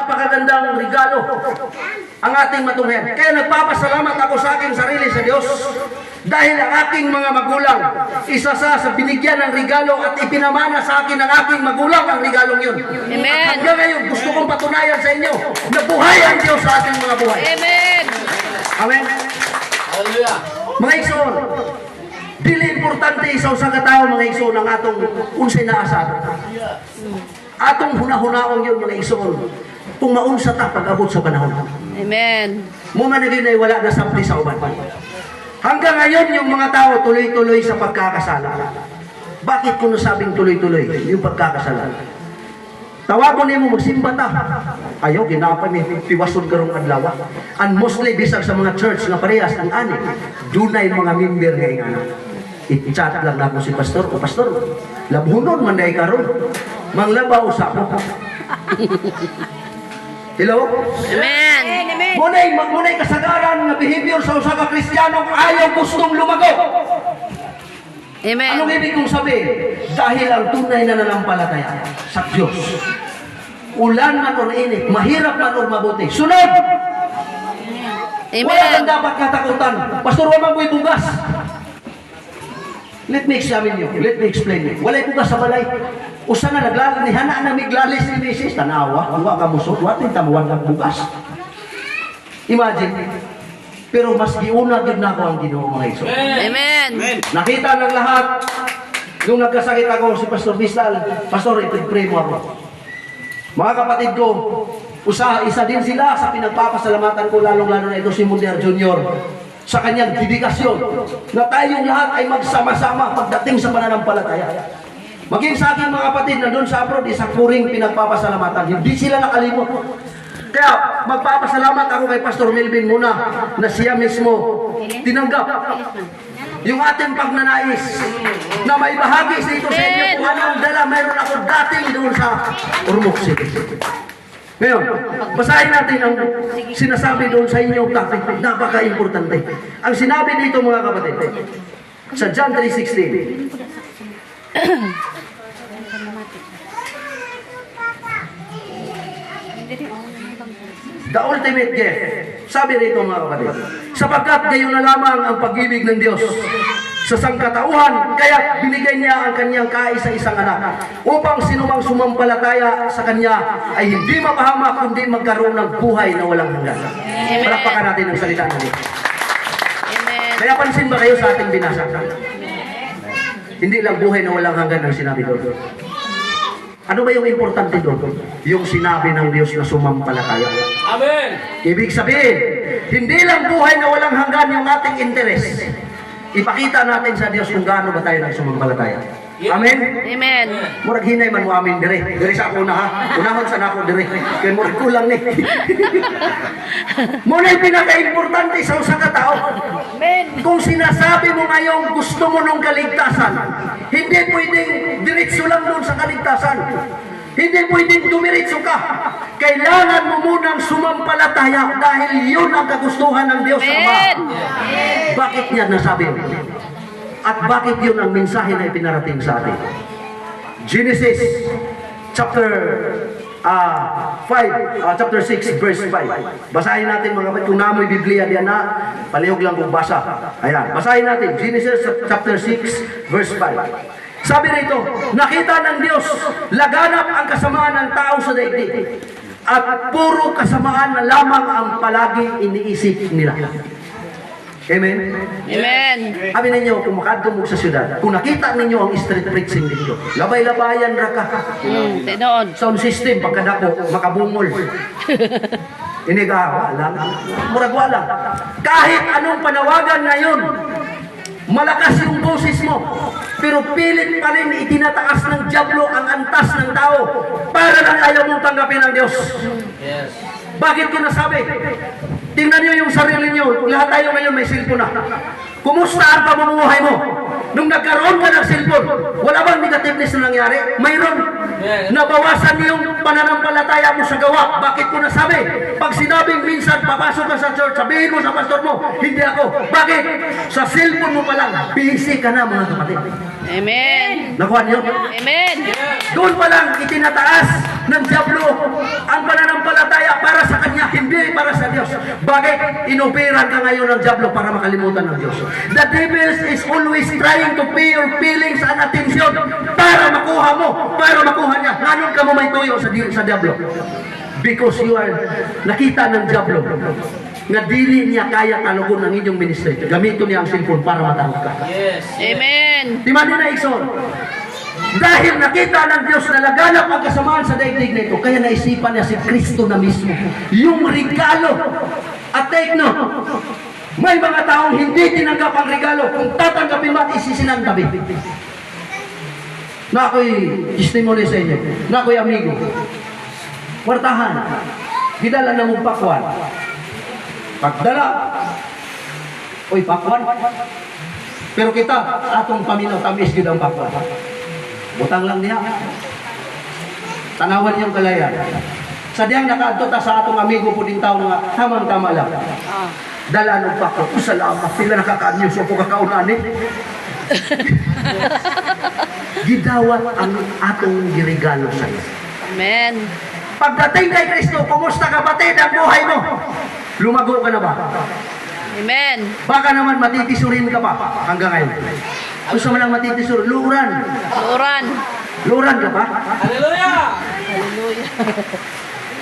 Napakagandang regalo ang ating matunghayan. Kaya nagpapasalamat ako sa aking sarili sa Diyos dahil ang aking mga magulang, isa sa binigyan ng regalo at ipinamana sa akin ng aking magulang ang regalong yun. Amen. At hanggang ngayon, gusto kong patunayan sa inyo na buhay ang Diyos sa ating mga buhay. Amen. Amen. Hallelujah. Mga igsoon, dili importante isaw sa katao mga igsoon ang atong unsay naa sa ato. Atong hunahunaon yun mga igsoon kung maunsa ta pag-abot sa panahon. Amen. Mo man na wala na sapli sa uban. Hanggang ngayon yung mga tao tuloy-tuloy sa pagkakasala. Bakit ko nasabing tuloy-tuloy yung pagkakasala? Tawagon nimo magsimba ta. Ayaw ginapa ni tiwason karong adlaw. And mostly bisag sa mga church nga parehas ang ani. Dunay mga member nga ingana. I-chat lang nako si pastor o pastor. Labhunon man day karon. Manglabaw sa ako. Hello? Amen. Munay kasagaran nga behavior sa usa ka Kristiyano ayaw gustong lumago. Amen. Anong ibig kong sabihin? Dahil ang tunay na nananampalataya sa Diyos. Ulan man o init, mahirap man o mabuti. Sunod! Wala kang Amen. dapat katakutan. Pastor, wala mo'y bugas. Let me examine you. Let me explain you. Wala'y bugas sa balay. Usa na naglalis, ni hana na miglalis ni Mrs. Tanawa, huwa ka musot, watin tamuan ng bugas. Imagine. Pero mas giuna din na ako ang Ginoo mga iso. Amen. Nakita ng lahat. Nung nagkasakit ako si Pastor Bistal, Pastor, ipag-pray mo ako. Mga kapatid ko, isa din sila sa pinagpapasalamatan ko, lalong-lalo na ito si Munir Jr. sa kanyang dedikasyon na tayong lahat ay magsama-sama pagdating sa pananampalataya. Maging sa aking mga kapatid na doon sa abroad, isang puring pinagpapasalamatan. Hindi sila nakalimot. Kaya magpapasalamat ako kay Pastor Melvin muna na siya mismo tinanggap yung ating pagnanais na may bahagi dito sa inyo kung anong dala mayroon ako dating doon sa Ormoc City. Ngayon, basahin natin ang sinasabi doon sa inyong topic. Napaka-importante. Ang sinabi dito mga kapatid sa John 3:16. The ultimate gift. Sabi rito mga kapatid, sapagkat gayon na lamang ang pag-ibig ng Diyos sa sangkatauhan, kaya binigay niya ang kanyang kaisa-isang anak upang sinumang sumampalataya sa kanya ay hindi mapahamak kundi magkaroon ng buhay na walang hanggan. Palakpakan natin ang salita ng Diyos. Amen. Kaya pansin ba kayo sa ating binasa? Hindi lang buhay na walang hanggan ang sinabi doon. Ano ba yung importante doon? Yung sinabi ng Diyos na sumampalataya. Amen. Ibig sabihin, hindi lang buhay na walang hanggan yung ating interes. Ipakita natin sa Diyos kung gaano ba tayo nagsumampalataya. Amen? Amen. Murag hinay man mo amin dire. Dire sa ako na ha. Unahon sa nako dire. Kaya murag kulang ni. Muna yung pinaka-importante sa usa ka tao. Kung sinasabi mo ngayong gusto mo nung kaligtasan, hindi pwedeng diretso lang doon sa kaligtasan. Hindi pwedeng dumiretso ka. Kailangan mo munang sumampalataya dahil yun ang kagustuhan ng Diyos Ama. Amen. Bakit niya nasabi? At bakit yun ang mensahe na ipinarating sa atin? Genesis chapter 6 verse 5. Basahin natin mga kapatid. Kung namoy Biblia diyan na, palihog lang kung basa. Ayan, basahin natin. Genesis chapter 6 verse 5. Sabi rito, nakita ng Diyos, laganap ang kasamaan ng tao sa daigdig. At puro kasamaan na lamang ang palaging iniisip nila. Amen? Amen. Sabi ninyo, kung makadto mo sa syudad, kung nakita ninyo ang street preaching dito, labay-labayan ra ka. Tinood. Sound system, pagkadako, makabungol. Inigawa lang. Murag wala. Kahit anong panawagan ngayon, malakas yung boses mo, pero pilit pa rin itinataas ng diablo ang antas ng tao para lang ayaw mong tanggapin ng Diyos. Yes. Bakit ko nasabi? Tingnan niyo yung sarili niyo. Lahat tayo ngayon may cellphone na. Kumusta ang pamumuhay mo? Nung nagkaroon ka ng cellphone, wala bang negativeness na nangyari? Mayroon. Nabawasan niyo yung pananampalataya mo sa gawa. Bakit ko nasabi? Pag sinabing minsan, papasok ka sa church, sabihin mo sa pastor mo, hindi ako. Bakit? Sa cellphone mo pa lang, busy ka na mga kapatid. Amen. Nakuha niyo? Amen. Doon pa lang itinataas ng diablo ang pananampalataya hindi para sa Diyos. Bakit? Inupiran ka ngayon ng diablo para makalimutan ng Diyos. The devil is always trying to pay your feelings and attention para makuha mo, para makuha niya. Ngayon ka mo may tuyo sa diablo. Because you are nakita ng diablo nga dili niya kaya talugon ng inyong ministry. Gamitin niya ang cellphone para matawag ka. Yes. Amen. Di man din na Ikson. Dahil nakita ng Diyos na laganap ang kasamaan sa daigdig na ito, kaya naisipan niya si Kristo na mismo. Yung regalo. At take note, may mga taong hindi tinanggap ang regalo. Kung tatanggapin mo at isisinantabi. Na ako'y testimony sa inyo. Na ako'y amigo. Wartahan. Gidala na mong pakwan. Pagdala. Uy, pakwan. Pero kita, atong paminaw, tamis yun ang pakwan. Butang lang niya. Tanawan niyang kalayan. Sadyang nakaadto ta sa atong amigo po din tao nga hamang tama lang. Ah. Dala ng pakwan. Salamat. Sila nakakaanyos o po kakaunanin. Gidawat ang atong girigalo sa iyo. Amen. Pagdating kay Kristo, kumusta ka batid ang buhay mo? Lumago ka na ba? Amen. Baka naman matitisurin ka pa hanggang ngayon. Gusto mo lang matitisur, luran. Luran. Luran ka pa? Hallelujah. Hallelujah.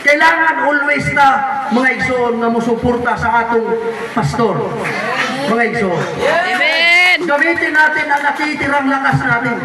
Kailangan always na mga igsoon na musuporta sa atong pastor. Mga igsoon. Amen. Gamitin natin ang natitirang lakas natin.